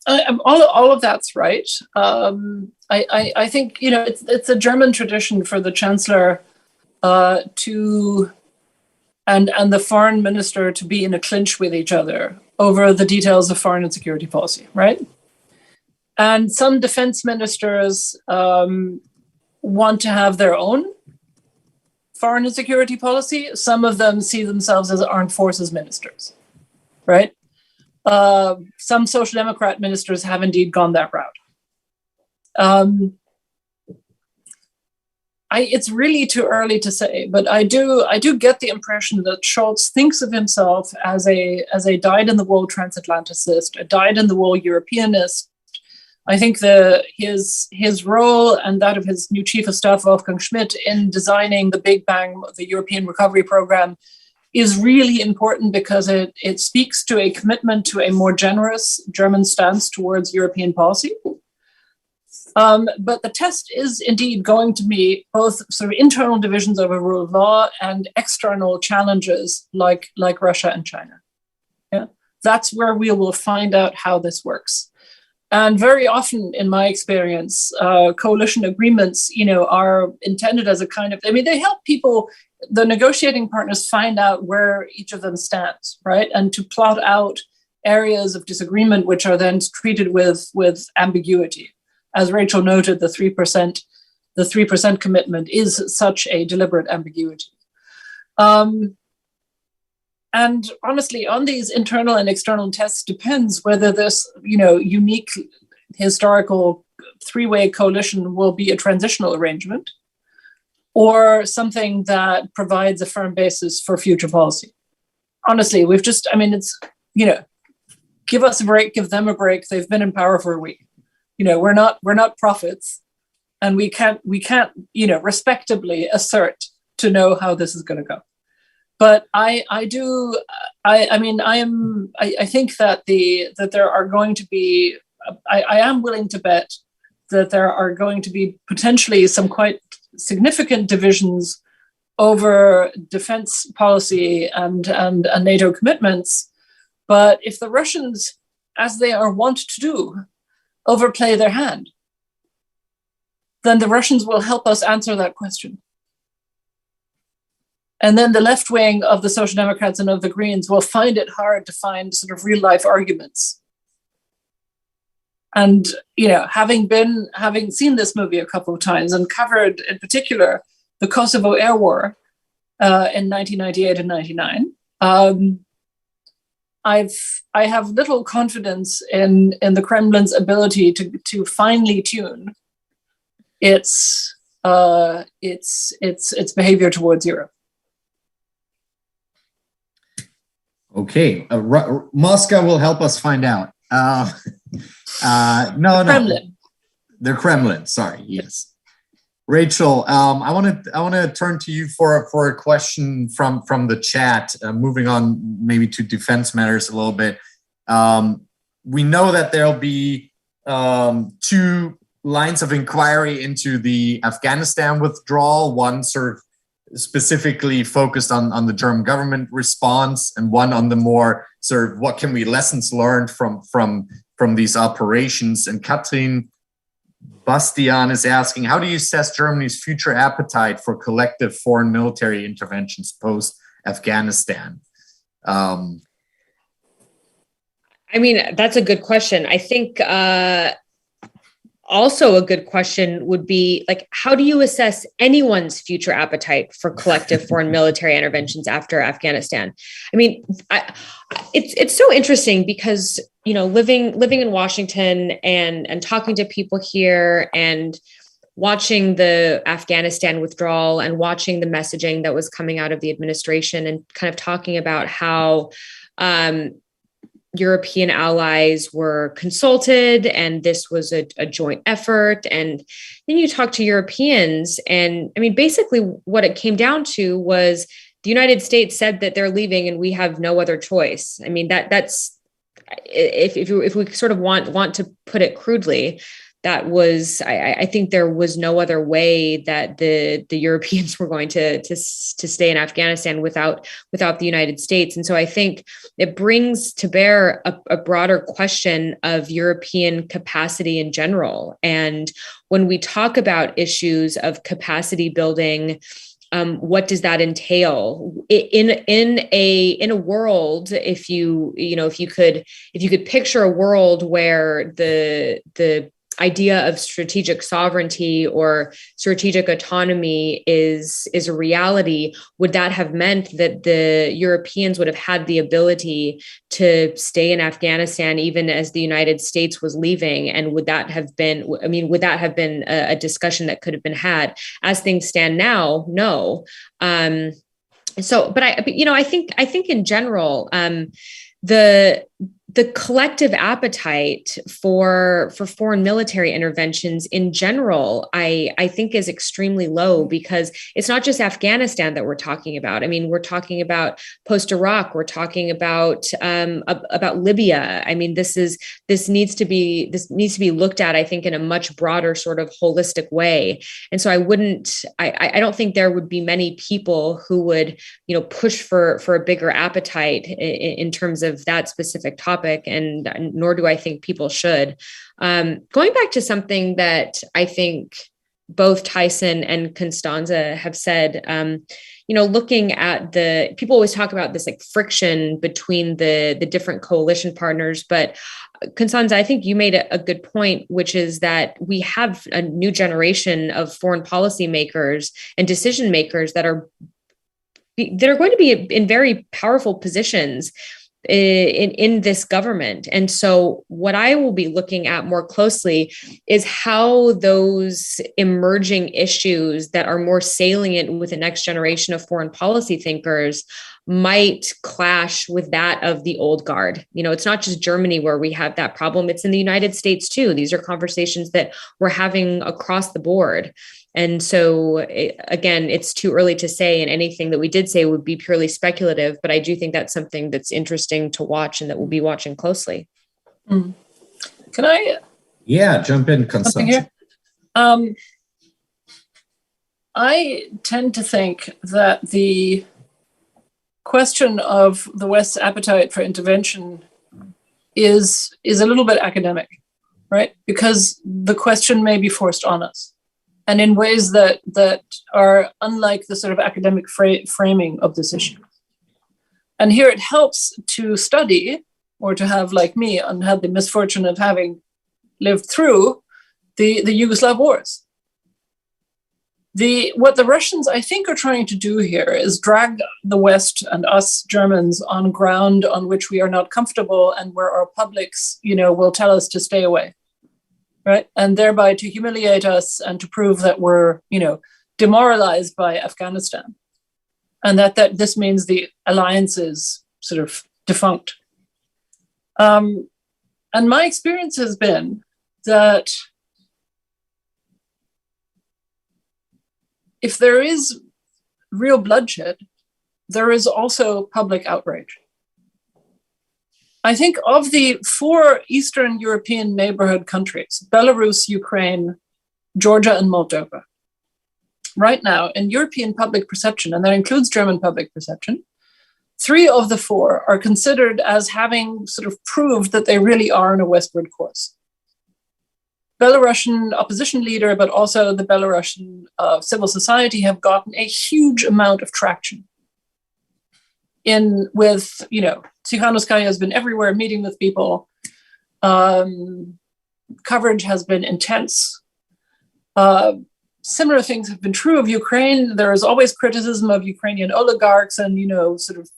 all of that's right. I think it's a German tradition for the Chancellor to and the foreign minister to be in a clinch with each other over the details of foreign and security policy, right? And some defense ministers want to have their own foreign and security policy. Some of them see themselves as armed forces ministers, right? Some Social Democrat ministers have indeed gone that route. It's really too early to say, but I do get the impression that Scholz thinks of himself as a dyed-in-the-wool transatlanticist, a dyed-in-the-wool Europeanist. I think his role and that of his new chief of staff, Wolfgang Schmidt, in designing the Big Bang, the European Recovery Program, is really important because it speaks to a commitment to a more generous German stance towards European policy. But the test is indeed going to be both sort of internal divisions over rule of law and external challenges like Russia and China. Yeah, that's where we will find out how this works. And very often, in my experience, coalition agreements, are intended as a kind of, they help people, the negotiating partners, find out where each of them stands, right? And to plot out areas of disagreement, which are then treated with ambiguity. As Rachel noted, the 3% commitment is such a deliberate ambiguity. And honestly, on these internal and external tests depends whether this, unique historical three-way coalition will be a transitional arrangement, or something that provides a firm basis for future policy. Honestly, it's, give us a break, give them a break. They've been in power for a week. We're not prophets, and we can't, respectably assert to know how this is going to go. But I think that there are going to be, I am willing to bet that there are going to be potentially some quite significant divisions over defense policy and NATO commitments. But if the Russians, as they are wont to do, overplay their hand, then the Russians will help us answer that question. And then the left wing of the Social Democrats and of the Greens will find it hard to find sort of real life arguments. And, having seen this movie a couple of times and covered in particular the Kosovo Air War in 1998 and 99, I have little confidence in the Kremlin's ability to finely tune its behavior towards Europe. Okay, Moscow will help us find out. Kremlin. The Kremlin. Sorry. Yes. Rachel, I want to turn to you for a question from the chat. Moving on, maybe to defense matters a little bit. We know that there'll be 2 lines of inquiry into the Afghanistan withdrawal. One sort of specifically focused on the German government response, and one on the more sort of what can we lessons learned from these operations. And Katrin Bastian is asking, how do you assess Germany's future appetite for collective foreign military interventions post-Afghanistan? That's a good question. I think also a good question would be, how do you assess anyone's future appetite for collective foreign military interventions after Afghanistan? It's so interesting because, living in Washington and talking to people here and watching the Afghanistan withdrawal and watching the messaging that was coming out of the administration and kind of talking about how European allies were consulted and this was a joint effort. And then you talk to Europeans and basically what it came down to was the United States said that they're leaving and we have no other choice. That's if we sort of want to put it crudely, that was, I think there was no other way that the Europeans were going to stay in Afghanistan without the United States. And so I think it brings to bear a broader question of European capacity in general. And when we talk about issues of capacity building, what does that entail in a world? If you could picture a world where the idea of strategic sovereignty or strategic autonomy is a reality, would that have meant that the Europeans would have had the ability to stay in Afghanistan even as the United States was leaving? And would that have been a discussion that could have been had? As things stand now, no. I think in general, the collective appetite for foreign military interventions in general, I think is extremely low, because it's not just Afghanistan that we're talking about. We're talking about post-Iraq. We're talking about Libya. This needs to be looked at, I think, in a much broader sort of holistic way. And so I don't think there would be many people who would, push for a bigger appetite in terms of that specific topic. And nor do I think people should. Going back to something that I think both Tyson and Constanza have said, looking at people always talk about this friction between the different coalition partners, but Constanza, I think you made a good point, which is that we have a new generation of foreign policy makers and decision makers that are going to be in very powerful positions. in this government. And so what I will be looking at more closely is how those emerging issues that are more salient with the next generation of foreign policy thinkers might clash with that of the old guard. It's not just Germany where we have that problem. It's in the United States too. These are conversations that we're having across the board. And so, again, it's too early to say, and anything that we did say would be purely speculative, but I do think that's something that's interesting to watch and that we'll be watching closely. Can I? Yeah, jump in, Constanze. I tend to think that the question of the West's appetite for intervention is a little bit academic, right? Because the question may be forced on us, and in ways that are unlike the sort of academic framing of this issue. And here it helps to study, or to have, like me, and had the misfortune of having lived through the Yugoslav wars. What the Russians, I think, are trying to do here is drag the West and us Germans on ground on which we are not comfortable and where our publics, will tell us to stay away, right? And thereby to humiliate us and to prove that we're, demoralized by Afghanistan, and that this means the alliance is sort of defunct. And my experience has been that if there is real bloodshed, there is also public outrage. I think of the 4 Eastern European neighborhood countries, Belarus, Ukraine, Georgia, and Moldova, right now in European public perception, and that includes German public perception, 3 of the 4 are considered as having sort of proved that they really are on a westward course. Belarusian opposition leader, but also the Belarusian civil society have gotten a huge amount of traction. Tsikhanouskaya has been everywhere meeting with people. Coverage has been intense. Similar things have been true of Ukraine. There is always criticism of Ukrainian oligarchs and, sort of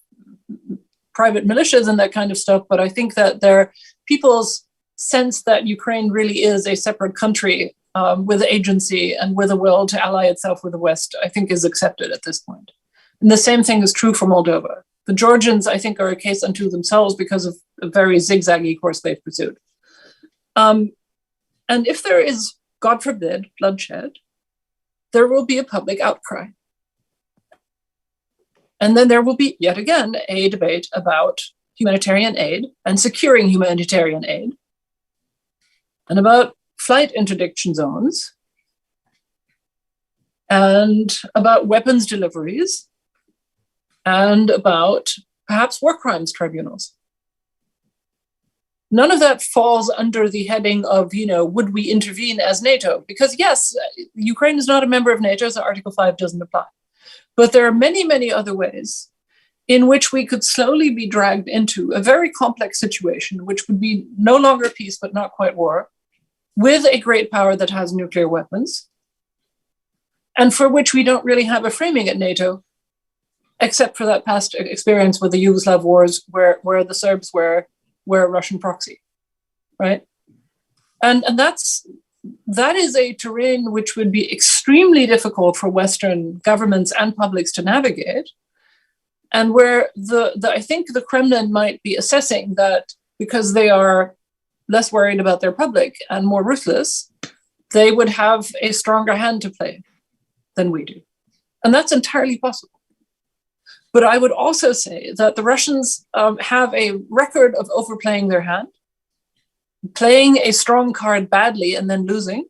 private militias and that kind of stuff. But I think that people's sense that Ukraine really is a separate country with agency and with a will to ally itself with the West, I think is accepted at this point. And the same thing is true for Moldova. The Georgians, I think, are a case unto themselves because of a very zigzaggy course they've pursued. And if there is, God forbid, bloodshed, there will be a public outcry. And then there will be, yet again, a debate about humanitarian aid and securing humanitarian aid, and about flight interdiction zones, and about weapons deliveries, and about perhaps war crimes tribunals. None of that falls under the heading of, would we intervene as NATO? Because yes, Ukraine is not a member of NATO, so Article 5 doesn't apply. But there are many, many other ways in which we could slowly be dragged into a very complex situation, which would be no longer peace, but not quite war, with a great power that has nuclear weapons, and for which we don't really have a framing at NATO, except for that past experience with the Yugoslav wars, where the Serbs were a Russian proxy, right? And that is a terrain which would be extremely difficult for Western governments and publics to navigate, and where I think the Kremlin might be assessing that because they are less worried about their public and more ruthless, they would have a stronger hand to play than we do. And that's entirely possible. But I would also say that the Russians have a record of overplaying their hand, playing a strong card badly and then losing.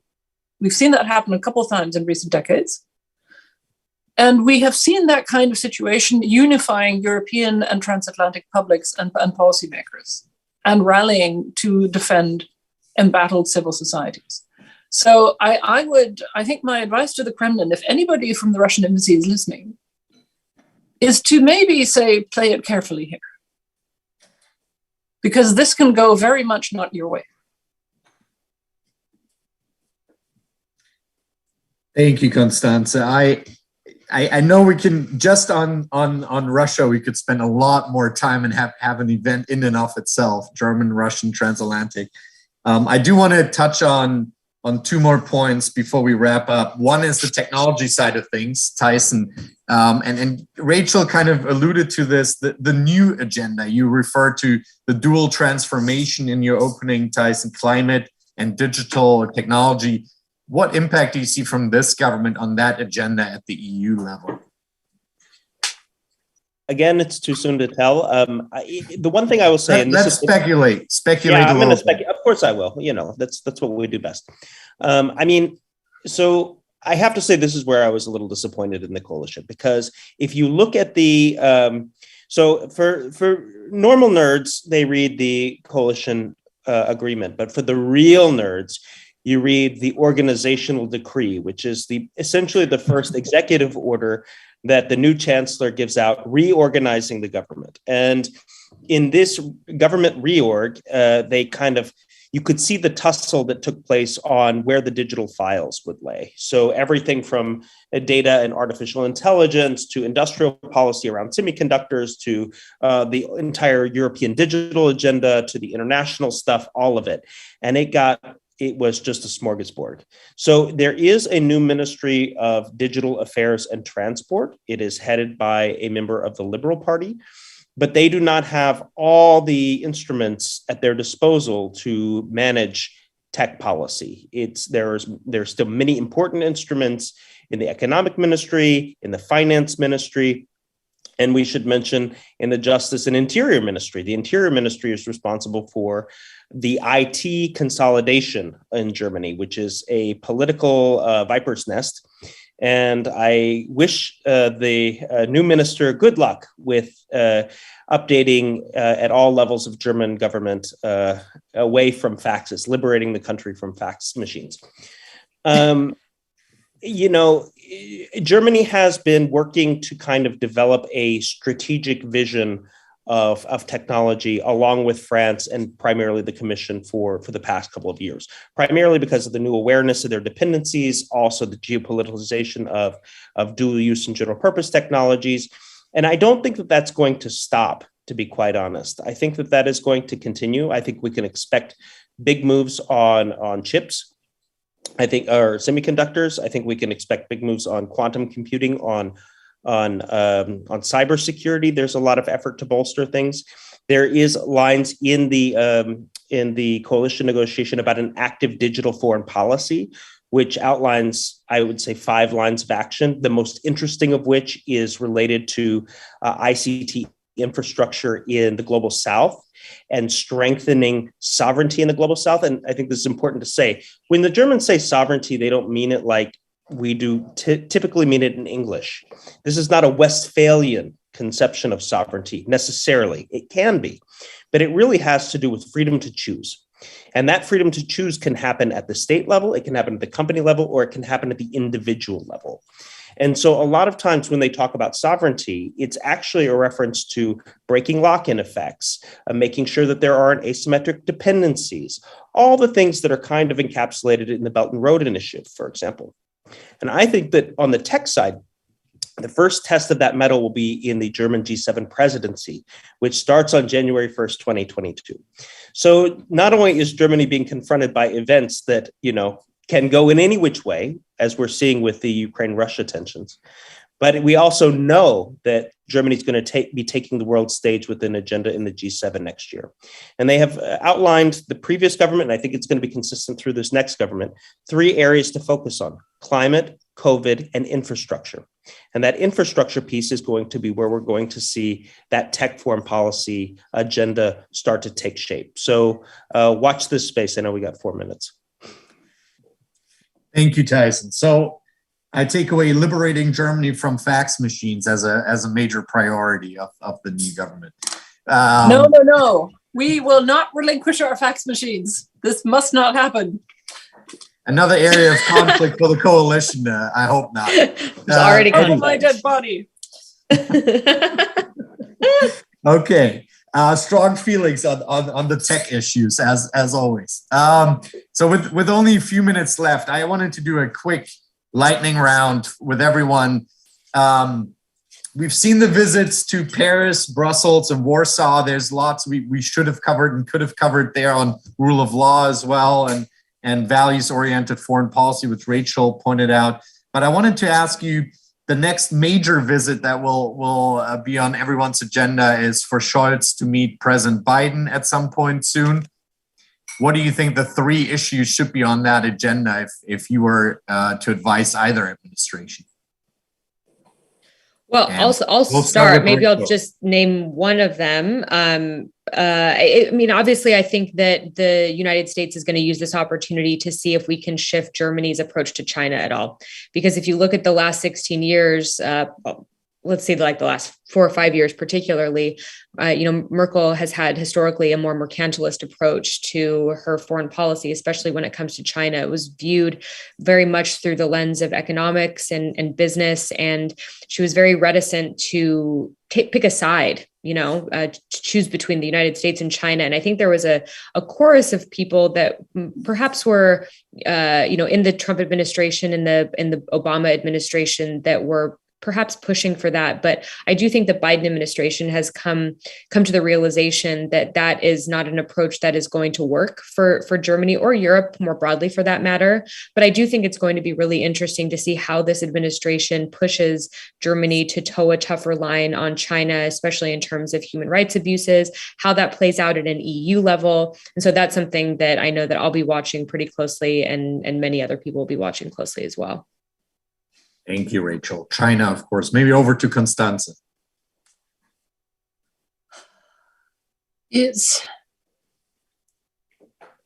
We've seen that happen a couple of times in recent decades. And we have seen that kind of situation unifying European and transatlantic publics and policymakers, and rallying to defend embattled civil societies. So I think my advice to the Kremlin, if anybody from the Russian embassy is listening, is to maybe say, play it carefully here. Because this can go very much not your way. Thank you, Constanze. I know we can just on Russia, we could spend a lot more time and have an event in and of itself, German-Russian transatlantic. I do want to touch on two more points before we wrap up. One is the technology side of things, Tyson, and Rachel kind of alluded to this, the new agenda. You referred to the dual transformation in your opening, Tyson, climate and digital or technology. What impact do you see from this government on that agenda at the EU level? Again, it's too soon to tell. The one thing I will say, let's speculate. Yeah, I'm going to speculate. Of course, I will. That's what we do best. So I have to say this is where I was a little disappointed in the coalition, because if you look at the so for normal nerds, they read the coalition agreement, but for the real nerds, you read the organizational decree, which is essentially the first executive order that the new chancellor gives out, reorganizing the government. And in this government reorg, you could see the tussle that took place on where the digital files would lay. So everything from data and artificial intelligence to industrial policy around semiconductors to the entire European digital agenda to the international stuff, all of it. And it was just a smorgasbord. So there is a new Ministry of Digital Affairs and Transport. It is headed by a member of the Liberal Party, but they do not have all the instruments at their disposal to manage tech policy. There's still many important instruments in the Economic Ministry, in the Finance Ministry, and we should mention in the Justice and Interior Ministry. The Interior Ministry is responsible for the IT consolidation in Germany, which is a political viper's nest. And I wish the new minister good luck with updating at all levels of German government away from faxes, liberating the country from fax machines. Germany has been working to kind of develop a strategic vision of technology along with France and primarily the Commission for the past couple of years, primarily because of the new awareness of their dependencies, also the geopoliticization of dual use and general purpose technologies. And I don't think that that's going to stop, to be quite honest. I think that is going to continue. I think we can expect big moves on chips. I think, or semiconductors. I think we can expect big moves on quantum computing, on cybersecurity. There's a lot of effort to bolster things. There is lines in the coalition negotiation about an active digital foreign policy, which outlines, I would say, 5 lines of action. The most interesting of which is related to ICT infrastructure in the global South and strengthening sovereignty in the global South. And I think this is important to say. When the Germans say sovereignty, they don't mean it like we do typically mean it in English. This is not a Westphalian conception of sovereignty necessarily. It can be, but it really has to do with freedom to choose. And that freedom to choose can happen at the state level, it can happen at the company level, or it can happen at the individual level. And so a lot of times when they talk about sovereignty, it's actually a reference to breaking lock-in effects, making sure that there aren't asymmetric dependencies, all the things that are kind of encapsulated in the Belt and Road Initiative, for example. And I think that on the tech side, the first test of that mettle will be in the German G7 presidency, which starts on January 1st, 2022. So not only is Germany being confronted by events that, can go in any which way, as we're seeing with the Ukraine-Russia tensions, but we also know that Germany is going to be taking the world stage with an agenda in the G7 next year. And they have outlined the previous government, and I think it's going to be consistent through this next government, 3 areas to focus on: climate, COVID, and infrastructure. And that infrastructure piece is going to be where we're going to see that tech foreign policy agenda start to take shape. So watch this space. I know we got 4 minutes. Thank you, Tyson. So I take away liberating Germany from fax machines as a major priority of the new government. No. We will not relinquish our fax machines. This must not happen. Another area of conflict for the coalition. I hope not. It's already on my dead body. Okay. Strong feelings on the tech issues as always. So with only a few minutes left, I wanted to do a quick lightning round with everyone. We've seen the visits to Paris, Brussels, and Warsaw. There's lots we should have covered and could have covered there on rule of law as well, and values-oriented foreign policy, which Rachel pointed out. But I wanted to ask you, the next major visit that will be on everyone's agenda is for Scholz to meet President Biden at some point soon. What do you think the three issues should be on that agenda if you were to advise either administration? Well, I'll start. Maybe I'll just name one of them. I mean, obviously, I think that the United States is going to use this opportunity to see if we can shift Germany's approach to China at all. Because if you look at the last 16 years, let's say like the last 4 or 5 years, particularly, Merkel has had historically a more mercantilist approach to her foreign policy, especially when it comes to China. It was viewed very much through the lens of economics and business. And she was very reticent to pick a side, to choose between the United States and China. And I think there was a chorus of people that perhaps were, in the Trump administration, in the Obama administration, that were perhaps pushing for that. But I do think the Biden administration has come to the realization that that is not an approach that is going to work for Germany or Europe more broadly, for that matter. But I do think it's going to be really interesting to see how this administration pushes Germany to toe a tougher line on China, especially in terms of human rights abuses, how that plays out at an EU level. And so that's something that I know that I'll be watching pretty closely, and many other people will be watching closely as well. Thank you, Rachel. China, of course. Maybe over to Constanze.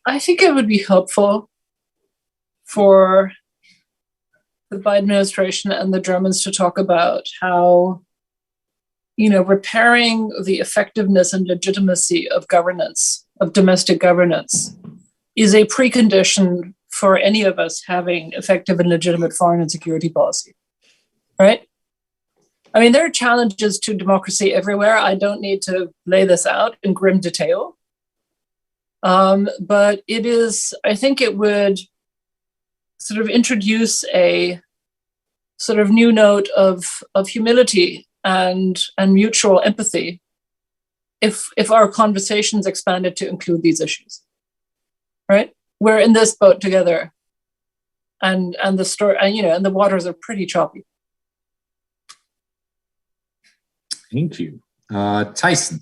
I think it would be helpful for the Biden administration and the Germans to talk about how, repairing the effectiveness and legitimacy of governance, of domestic governance, is a precondition for any of us having effective and legitimate foreign and security policy, right? I mean, there are challenges to democracy everywhere. I don't need to lay this out in grim detail. But I think it would sort of introduce a sort of new note of humility and mutual empathy if our conversations expanded to include these issues, right? We're in this boat together, and the story, and the waters are pretty choppy. Thank you, Tyson.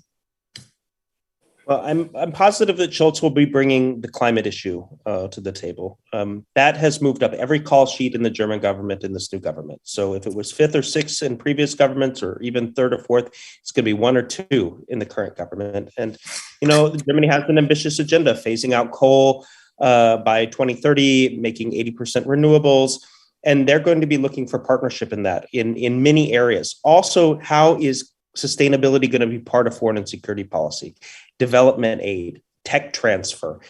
Well, I'm positive that Scholz will be bringing the climate issue to the table. That has moved up every call sheet in the German government in this new government. So if it was 5th or 6th in previous governments, or even 3rd or 4th, it's going to be 1 or 2 in the current government. And Germany has an ambitious agenda, phasing out coal by 2030, making 80% renewables. And they're going to be looking for partnership in that in many areas. Also, how is sustainability going to be part of foreign and security policy, development aid, tech transfer,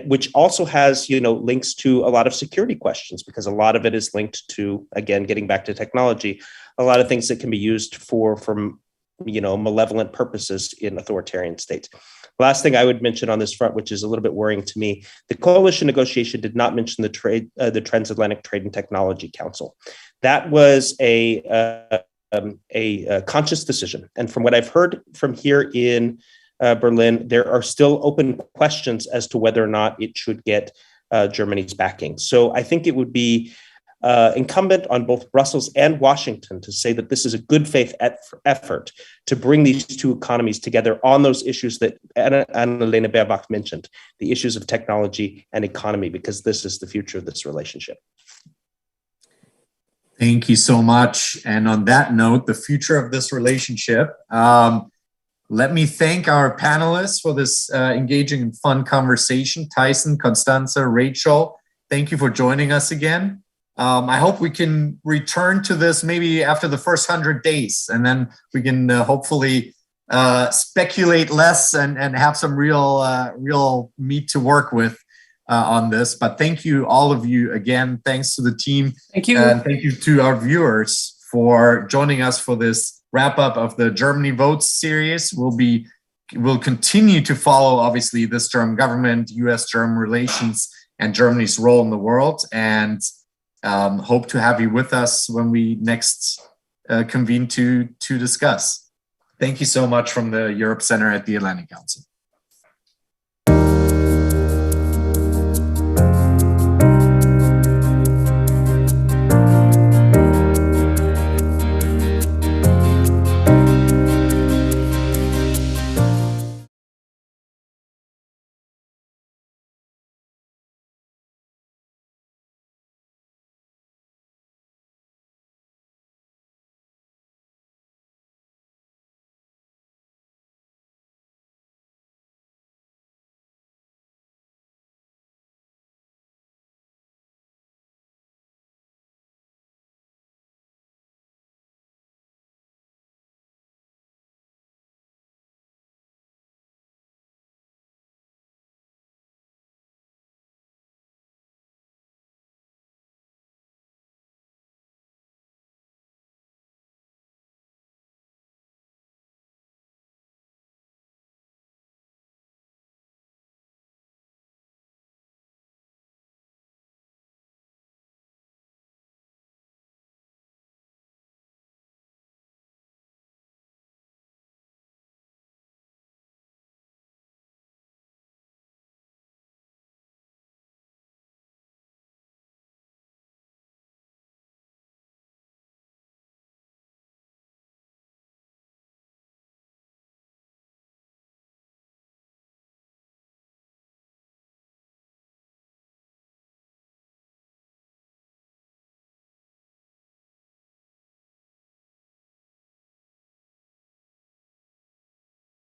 which also has, links to a lot of security questions, because a lot of it is linked to, again, getting back to technology, a lot of things that can be used for malevolent purposes in authoritarian states. Last thing I would mention on this front, which is a little bit worrying to me, the coalition negotiation did not mention the Transatlantic Trade and Technology Council. That was a conscious decision. And from what I've heard from here in Berlin, there are still open questions as to whether or not it should get Germany's backing. So I think it would be incumbent on both Brussels and Washington to say that this is a good faith effort to bring these two economies together on those issues that Annalena Baerbock mentioned, the issues of technology and economy, because this is the future of this relationship. Thank you so much. And on that note, the future of this relationship, let me thank our panelists for this engaging and fun conversation. Tyson, Constanze, Rachel, thank you for joining us again. I hope we can return to this maybe after the first 100 days, and then we can hopefully speculate less and have some real meat to work with on this. But thank you, all of you, again. Thanks to the team. Thank you. And thank you to our viewers for joining us for this wrap up of the Germany Votes series. We'll continue to follow, obviously, this German government, US-German relations, and Germany's role in the world. And hope to have you with us when we next convene to discuss. Thank you so much from the Europe Center at the Atlantic Council.